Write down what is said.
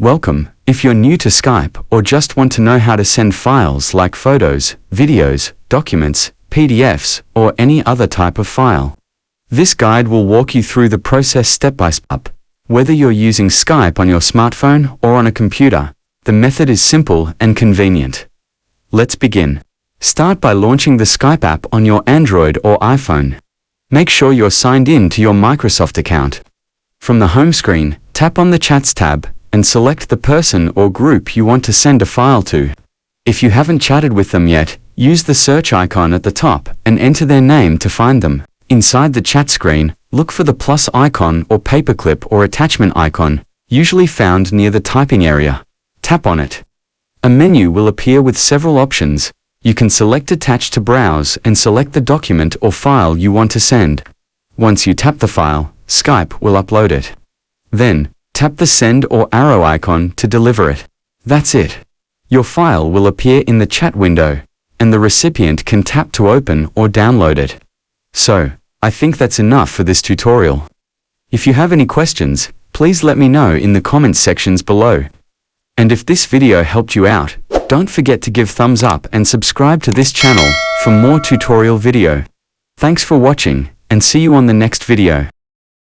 Welcome. If you're new to Skype or just want to know how to send files like photos, videos, documents, PDFs, or any other type of file, this guide will walk you through the process step by step. Whether you're using Skype on your smartphone or on a computer, the method is simple and convenient. Let's begin. Start by launching the Skype app on your Android or iPhone. Make sure you're signed in to your Microsoft account. From the home screen, tap on the Chats tab and select the person or group you want to send a file to. If you haven't chatted with them yet, use the search icon at the top and enter their name to find them. Inside the chat screen, look for the plus icon or paperclip or attachment icon, usually found near the typing area. Tap on it. A menu will appear with several options. You can select Attach to browse and select the document or file you want to send. Once you tap the file, Skype will upload it. Then, tap the send or arrow icon to deliver it. That's it. Your file will appear in the chat window, and the recipient can tap to open or download it. So, I think that's enough for this tutorial. If you have any questions, please let me know in the comments sections below. And if this video helped you out, don't forget to give thumbs up and subscribe to this channel for more tutorial video. Thanks for watching, and see you on the next video.